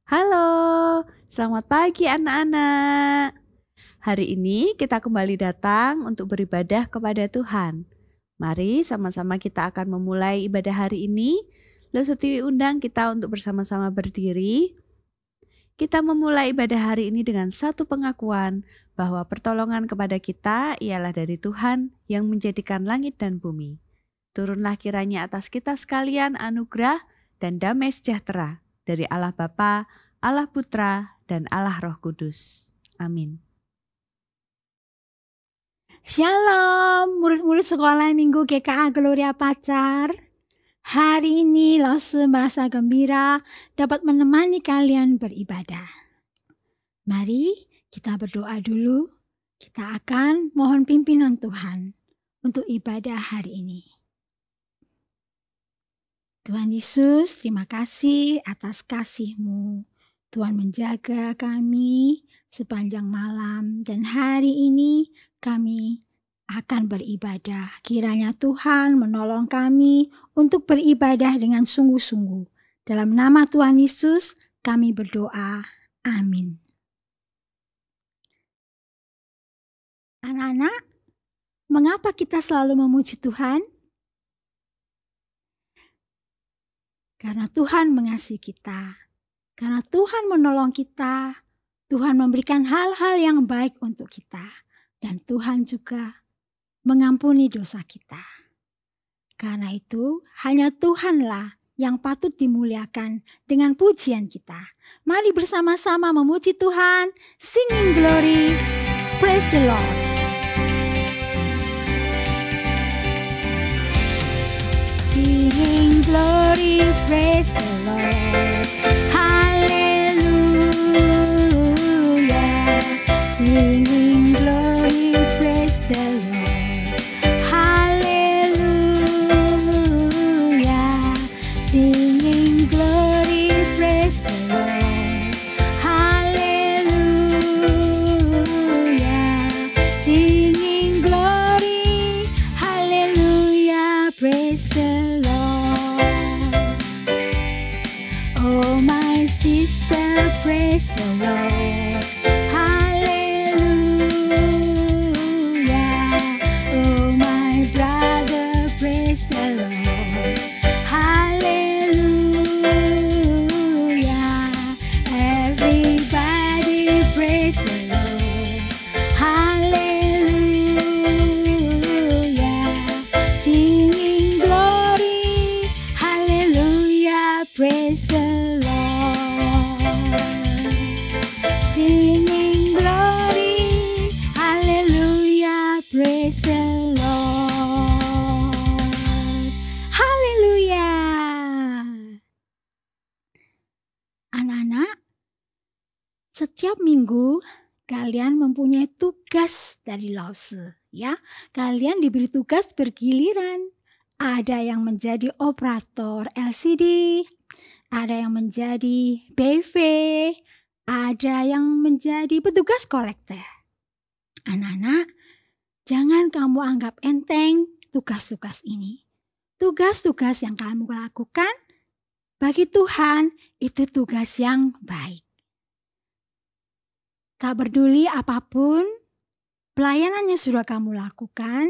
Halo, selamat pagi anak-anak. Hari ini kita kembali datang untuk beribadah kepada Tuhan. Mari sama-sama kita akan memulai ibadah hari ini. Lesti undang kita untuk bersama-sama berdiri. Kita memulai ibadah hari ini dengan satu pengakuan bahwa pertolongan kepada kita ialah dari Tuhan yang menjadikan langit dan bumi. Turunlah kiranya atas kita sekalian anugerah dan damai sejahtera dari Allah Bapa, Allah Putra, dan Allah Roh Kudus. Amin. Shalom, murid-murid sekolah minggu GKA Gloria Pacar. Hari ini Lose merasa gembira dapat menemani kalian beribadah. Mari kita berdoa dulu. Kita akan mohon pimpinan Tuhan untuk ibadah hari ini. Tuhan Yesus, terima kasih atas kasih-Mu. Tuhan menjaga kami sepanjang malam dan hari ini kami akan beribadah. Kiranya Tuhan menolong kami untuk beribadah dengan sungguh-sungguh. Dalam nama Tuhan Yesus kami berdoa. Amin. Anak-anak, mengapa kita selalu memuji Tuhan? Karena Tuhan mengasihi kita. Karena Tuhan menolong kita. Tuhan memberikan hal-hal yang baik untuk kita. Dan Tuhan juga mengampuni dosa kita. Karena itu hanya Tuhanlah yang patut dimuliakan dengan pujian kita. Mari bersama-sama memuji Tuhan. Singing glory. Praise the Lord. Singing glory, praise the Lord. Hallelujah. Singing glory, praise the Lord. Hallelujah. Singing glory, praise the Lord. Hallelujah. Singing glory, hallelujah, praise the Lord. Oh my sister, praise the Lord. Hallelujah. Oh my brother, praise the Lord. Hallelujah. Everybody praise the Lord. Hallelujah. Singing glory. Hallelujah. Praise the Lord. Singing glory. Hallelujah. Praise the Lord. Hallelujah. Anak-anak, setiap minggu kalian mempunyai tugas dari Lause, ya. Kalian diberi tugas bergiliran. Ada yang menjadi operator LCD, ada yang menjadi BV, ada yang menjadi petugas kolektor. Anak-anak, jangan kamu anggap enteng tugas-tugas ini. Tugas-tugas yang kamu lakukan bagi Tuhan itu tugas yang baik. Tak peduli apapun pelayanan yang sudah kamu lakukan,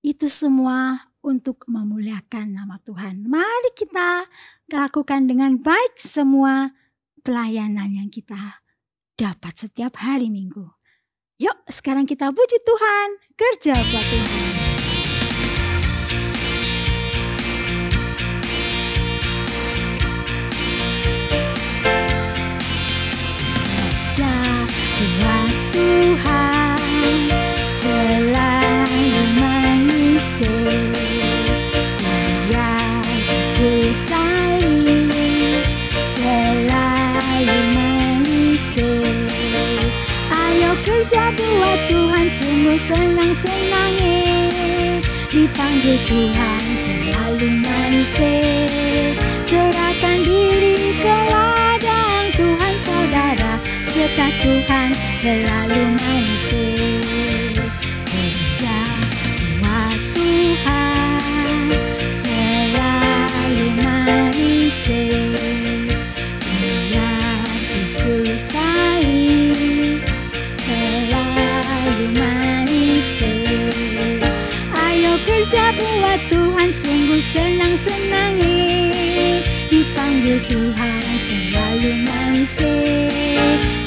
itu semua untuk memuliakan nama Tuhan. Mari kita lakukan dengan baik semua pelayanan yang kita dapat setiap hari Minggu. Yuk sekarang kita puji Tuhan, kerja buat Tuhan. Buat Tuhan selalu mengisi, Dia salib selalu mengisi. Ayo kerja buat Tuhan, sungguh senang-senangnya. Dipanggil Tuhan selalu mengisi. Serahkan diri ke ladang Tuhan saudara, serta Tuhan selalu mengisi. Kerja buat Tuhan selalu mengisi. Biar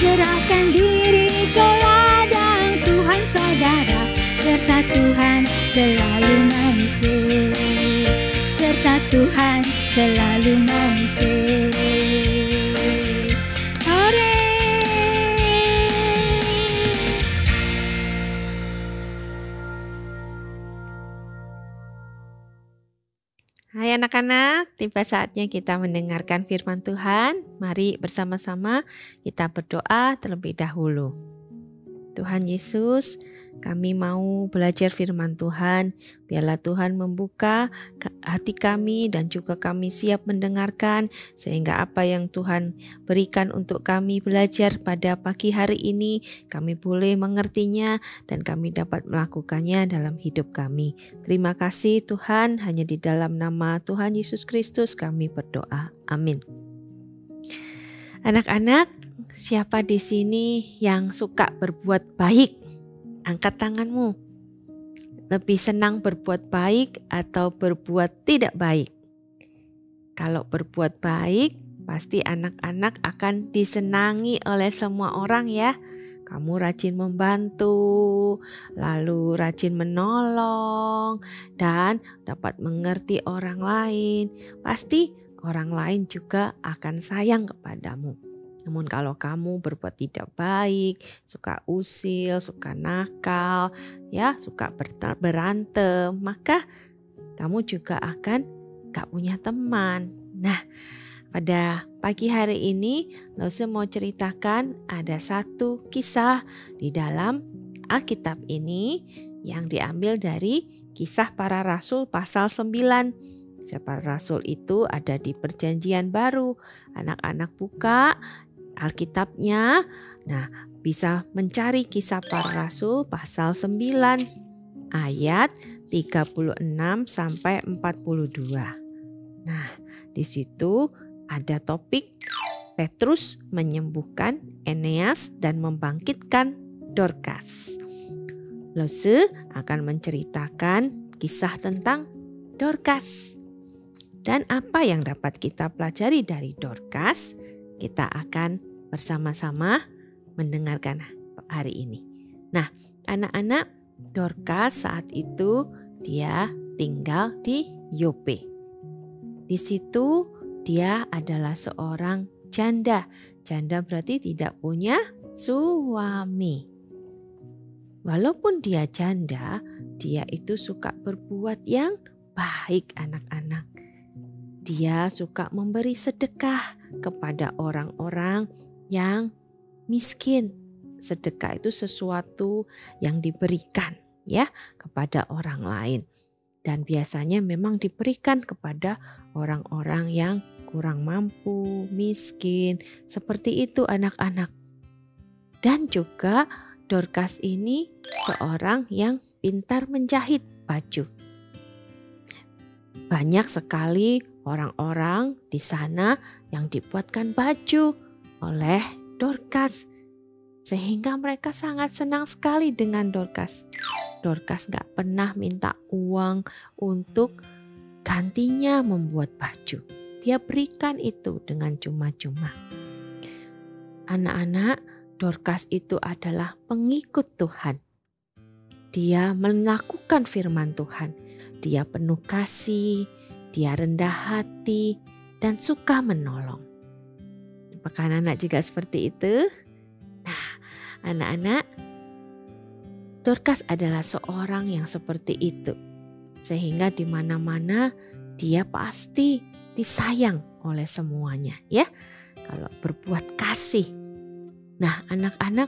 Serahkan diri ke ladang Tuhan saudara, serta Tuhan selalu mengisi. Serta Tuhan selalu mengisi. Hore. Hai anak-anak, tiba saatnya kita mendengarkan firman Tuhan. Mari bersama-sama kita berdoa terlebih dahulu. Tuhan Yesus, kami mau belajar firman Tuhan. Biarlah Tuhan membuka hati kami dan juga kami siap mendengarkan, sehingga apa yang Tuhan berikan untuk kami belajar pada pagi hari ini, kami boleh mengertinya dan kami dapat melakukannya dalam hidup kami. Terima kasih Tuhan, hanya di dalam nama Tuhan Yesus Kristus kami berdoa. Amin. Anak-anak, siapa di sini yang suka berbuat baik? Angkat tanganmu. Lebih senang berbuat baik atau berbuat tidak baik? Kalau berbuat baik, pasti anak-anak akan disenangi oleh semua orang ya. Kamu rajin membantu, lalu rajin menolong, dan dapat mengerti orang lain. Pasti orang lain juga akan sayang kepadamu. Namun kalau kamu berbuat tidak baik, suka usil, suka nakal, ya, suka berantem, maka kamu juga akan gak punya teman. Nah, pada pagi hari ini Lause mau ceritakan ada satu kisah di dalam Alkitab ini yang diambil dari Kisah Para Rasul pasal 9. Para Rasul itu ada di Perjanjian Baru. Anak-anak buka Alkitabnya. Nah, bisa mencari Kisah Para Rasul pasal 9 ayat 36 sampai 42. Nah, di situ ada topik Petrus menyembuhkan Eneas dan membangkitkan Dorcas. Lause akan menceritakan kisah tentang Dorcas. Dan apa yang dapat kita pelajari dari Dorcas, kita akan bersama-sama mendengarkan hari ini. Nah, anak-anak, Dorcas saat itu dia tinggal di Yope. Di situ dia adalah seorang janda. Janda berarti tidak punya suami. Walaupun dia janda, dia itu suka berbuat yang baik anak-anak. Dia suka memberi sedekah kepada orang-orang yang miskin. Sedekah itu sesuatu yang diberikan ya kepada orang lain. Dan biasanya memang diberikan kepada orang-orang yang kurang mampu, miskin, seperti itu anak-anak. Dan juga Dorcas ini seorang yang pintar menjahit baju. Banyak sekali orang-orang di sana yang dibuatkan baju oleh Dorcas. Sehingga mereka sangat senang sekali dengan Dorcas. Dorcas gak pernah minta uang untuk gantinya membuat baju. Dia berikan itu dengan cuma-cuma. Anak-anak, Dorcas itu adalah pengikut Tuhan. Dia melakukan firman Tuhan. Dia penuh kasih, dia rendah hati, dan suka menolong. Apakah anak-anak juga seperti itu? Nah, anak-anak, Dorcas adalah seorang yang seperti itu. Sehingga di mana-mana dia pasti disayang oleh semuanya, ya. Kalau berbuat kasih. Nah, anak-anak,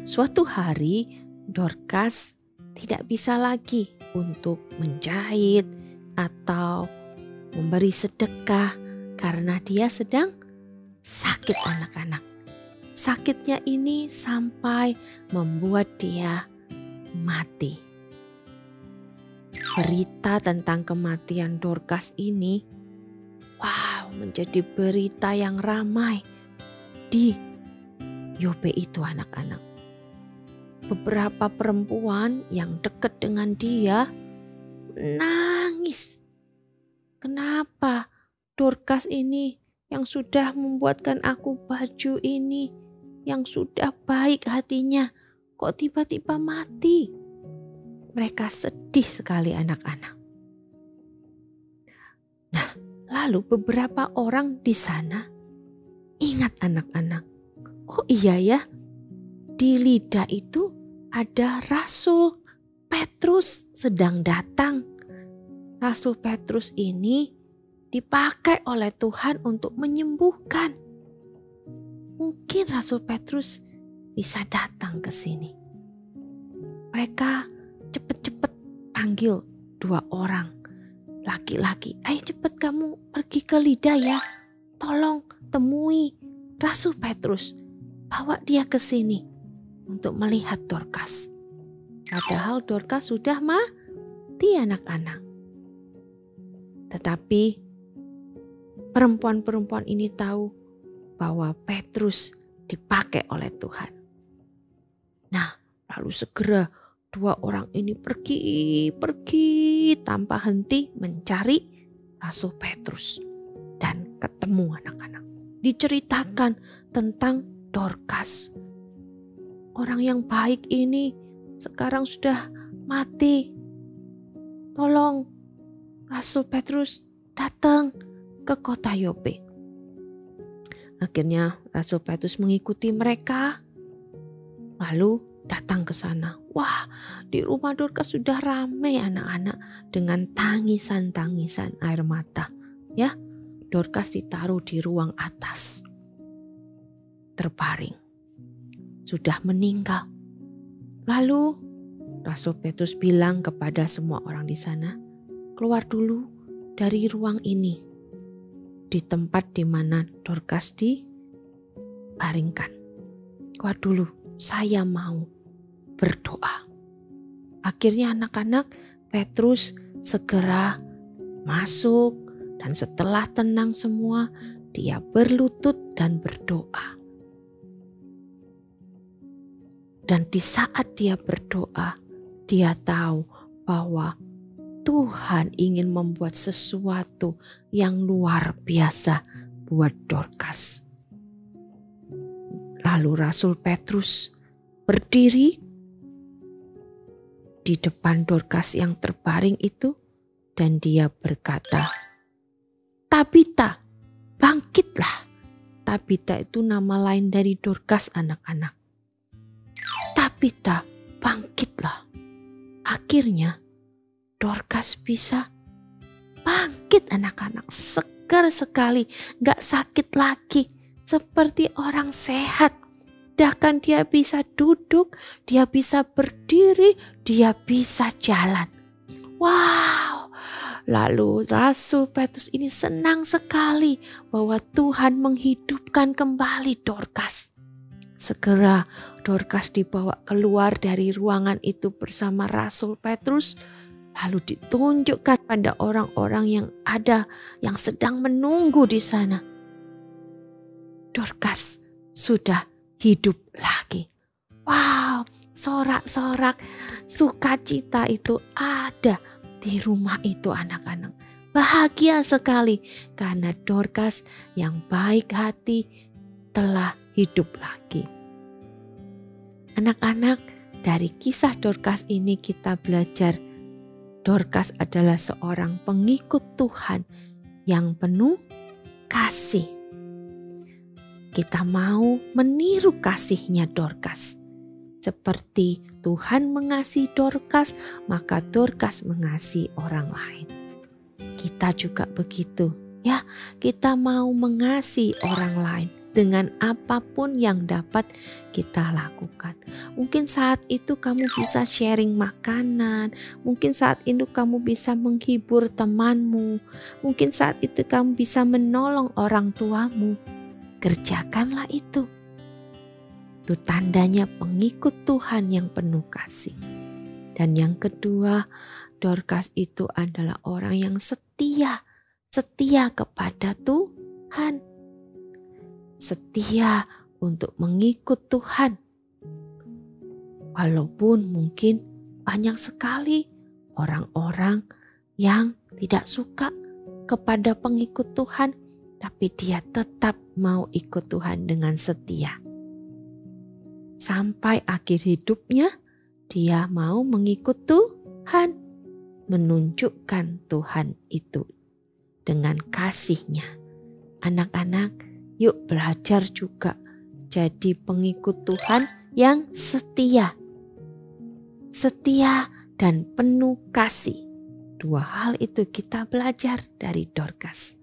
suatu hari Dorcas tidak bisa lagi untuk menjahit atau memberi sedekah karena dia sedang sakit anak-anak. Sakitnya ini sampai membuat dia mati. Berita tentang kematian Dorcas ini, menjadi berita yang ramai di Yope itu anak-anak. Beberapa perempuan yang dekat dengan dia nangis. Kenapa Dorcas ini yang sudah membuatkan aku baju ini yang sudah baik hatinya kok tiba-tiba mati. Mereka sedih sekali anak-anak. Nah, lalu beberapa orang di sana ingat anak-anak. Oh iya ya, di Lida itu ada Rasul Petrus sedang datang. Rasul Petrus ini dipakai oleh Tuhan untuk menyembuhkan. Mungkin Rasul Petrus bisa datang ke sini. Mereka cepat-cepat panggil 2 orang laki-laki. Ayo cepat kamu pergi ke Lida ya. Tolong temui Rasul Petrus. Bawa dia ke sini untuk melihat Dorcas. Padahal Dorcas sudah mati anak-anak. Tetapi perempuan-perempuan ini tahu bahwa Petrus dipakai oleh Tuhan. Nah, lalu segera 2 orang ini pergi tanpa henti mencari Rasul Petrus. Dan ketemu anak-anak. Diceritakan tentang Dorcas. Orang yang baik ini sekarang sudah mati. Tolong Rasul Petrus datang ke kota Yope. Akhirnya Rasul Petrus mengikuti mereka. Lalu datang ke sana. Wah, di rumah Dorcas sudah ramai anak-anak dengan tangisan-tangisan air mata. Ya, Dorcas ditaruh di ruang atas. Terbaring. Sudah meninggal. Lalu Rasul Petrus bilang kepada semua orang di sana, keluar dulu dari ruang ini. Di tempat di mana Dorcas dibaringkan. Keluar dulu, saya mau berdoa. Akhirnya anak-anak Petrus segera masuk dan setelah tenang semua, dia berlutut dan berdoa. Dan di saat dia berdoa, dia tahu bahwa Tuhan ingin membuat sesuatu yang luar biasa buat Dorcas. Lalu Rasul Petrus berdiri di depan Dorcas yang terbaring itu dan dia berkata, Tabita, bangkitlah. Tabita itu nama lain dari Dorcas anak-anak. Tabita, bangkitlah. Akhirnya Dorcas bisa bangkit anak-anak. Segar sekali, gak sakit lagi. Seperti orang sehat. Bahkan dia bisa duduk, dia bisa berdiri, dia bisa jalan. Wow. Lalu Rasul Petrus ini senang sekali bahwa Tuhan menghidupkan kembali Dorcas. Segera Dorcas dibawa keluar dari ruangan itu bersama Rasul Petrus. Lalu ditunjukkan pada orang-orang yang ada yang sedang menunggu di sana. Dorcas sudah hidup lagi. Wow, sorak-sorak sukacita itu ada di rumah itu anak-anak. Bahagia sekali karena Dorcas yang baik hati telah hidup lagi. Anak-anak, dari kisah Dorcas ini kita belajar Dorcas adalah seorang pengikut Tuhan yang penuh kasih. Kita mau meniru kasihnya Dorcas. Seperti Tuhan mengasihi Dorcas, maka Dorcas mengasihi orang lain. Kita juga begitu, ya. Kita mau mengasihi orang lain dengan apapun yang dapat kita lakukan. Mungkin saat itu kamu bisa sharing makanan, mungkin saat itu kamu bisa menghibur temanmu, mungkin saat itu kamu bisa menolong orang tuamu. Kerjakanlah itu. Itu tandanya pengikut Tuhan yang penuh kasih. Dan yang kedua, Dorcas itu adalah orang yang setia kepada Tuhan. Setia untuk mengikut Tuhan. Walaupun mungkin banyak sekali orang-orang yang tidak suka kepada pengikut Tuhan, tapi dia tetap mau ikut Tuhan dengan setia. sampai akhir hidupnya dia mau mengikut Tuhan, menunjukkan Tuhan itu dengan kasih-Nya. Anak-anak, yuk belajar juga jadi pengikut Tuhan yang setia. Setia dan penuh kasih. Dua hal itu kita belajar dari Dorcas.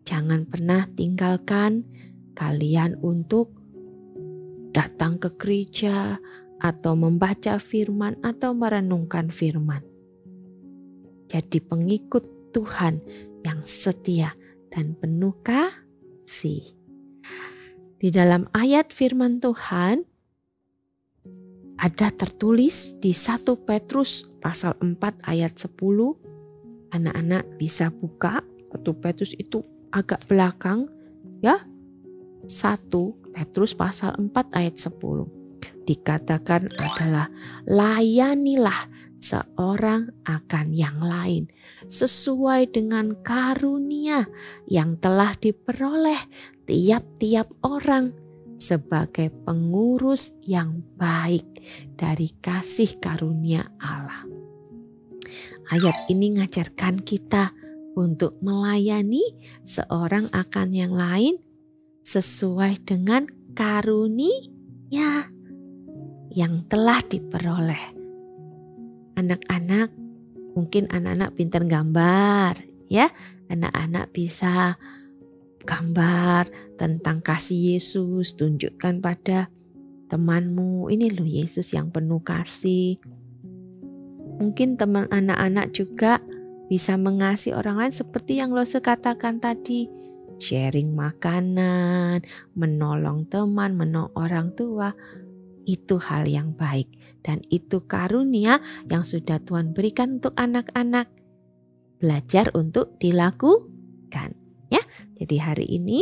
Jangan pernah tinggalkan kalian untuk datang ke gereja atau membaca firman atau merenungkan firman. Jadi pengikut Tuhan yang setia dan penuh kasih. Di dalam ayat firman Tuhan ada tertulis di 1 Petrus pasal 4 ayat 10. Anak-anak bisa buka 1 Petrus itu agak belakang ya. 1 Petrus pasal 4 ayat 10. Dikatakan adalah layanilah seorang akan yang lain sesuai dengan karunia yang telah diperoleh tiap-tiap orang sebagai pengurus yang baik dari kasih karunia Allah. Ayat ini mengajarkan kita untuk melayani seorang akan yang lain sesuai dengan karunia yang telah diperoleh. Anak-anak, mungkin anak-anak pintar gambar ya. Anak-anak bisa gambar tentang kasih Yesus, tunjukkan pada temanmu, ini loh Yesus yang penuh kasih. Mungkin teman anak-anak juga bisa mengasihi orang lain seperti yang Lose katakan tadi. Sharing makanan, menolong teman, menolong orang tua. Itu hal yang baik dan itu karunia yang sudah Tuhan berikan untuk anak-anak. Belajar untuk dilakukan ya. Jadi hari ini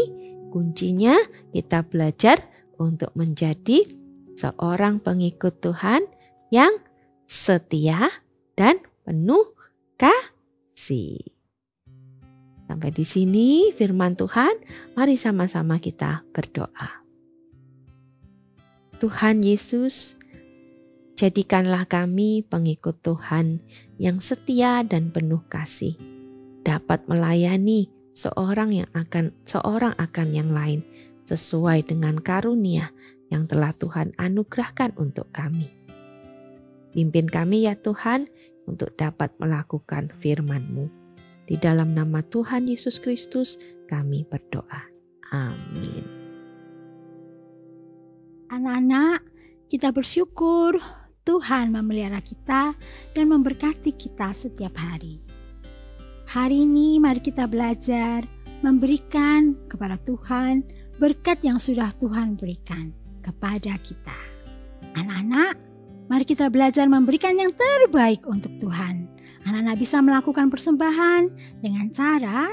kuncinya kita belajar untuk menjadi seorang pengikut Tuhan yang setia dan penuh kasih. Sampai di sini firman Tuhan, mari sama-sama kita berdoa. Tuhan Yesus, jadikanlah kami pengikut Tuhan yang setia dan penuh kasih, dapat melayani seorang akan yang lain sesuai dengan karunia yang telah Tuhan anugerahkan untuk kami. Pimpin kami ya Tuhan untuk dapat melakukan firman-Mu. Di dalam nama Tuhan Yesus Kristus kami berdoa. Amin. Anak-anak, kita bersyukur Tuhan memelihara kita dan memberkati kita setiap hari. Hari ini mari kita belajar memberikan kepada Tuhan berkat yang sudah Tuhan berikan kepada kita. Anak-anak, mari kita belajar memberikan yang terbaik untuk Tuhan. Anak-anak bisa melakukan persembahan dengan cara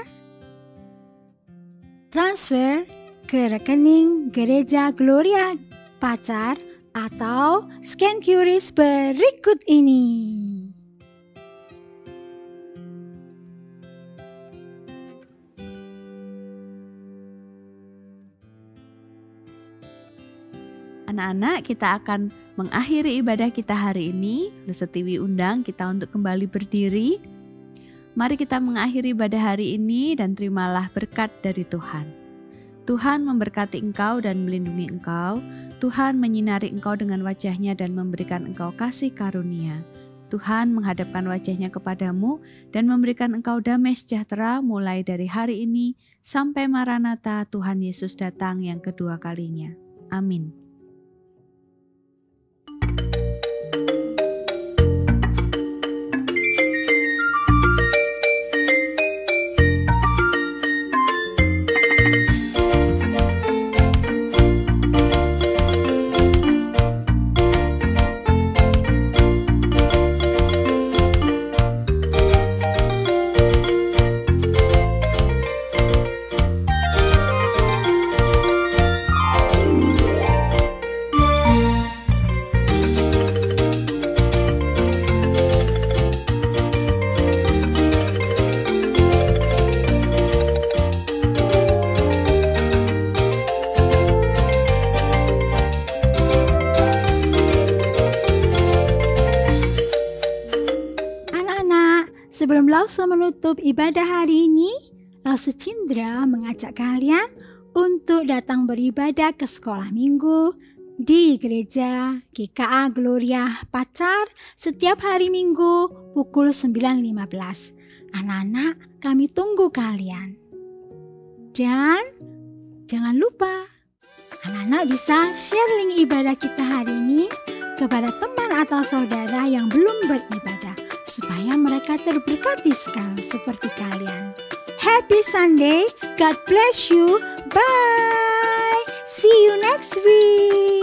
transfer ke rekening Gereja Gloria Pacar atau scan QRIS berikut ini. Anak-anak, kita akan mengakhiri ibadah kita hari ini. Setiwi undang kita untuk kembali berdiri. Mari kita mengakhiri ibadah hari ini dan terimalah berkat dari Tuhan. Tuhan memberkati engkau dan melindungi engkau. Tuhan menyinari engkau dengan wajah-Nya dan memberikan engkau kasih karunia. Tuhan menghadapkan wajah-Nya kepadamu dan memberikan engkau damai sejahtera mulai dari hari ini sampai Maranatha Tuhan Yesus datang yang kedua kalinya. Amin. Sebelum Lause menutup ibadah hari ini, Lause Cindra mengajak kalian untuk datang beribadah ke sekolah minggu di gereja GKA Gloria Pacar setiap hari Minggu pukul 9.15. Anak-anak, kami tunggu kalian. Dan jangan lupa, anak-anak bisa share link ibadah kita hari ini kepada teman atau saudara yang belum beribadah, supaya mereka terberkati sekali seperti kalian. Happy Sunday, God bless you, bye, see you next week.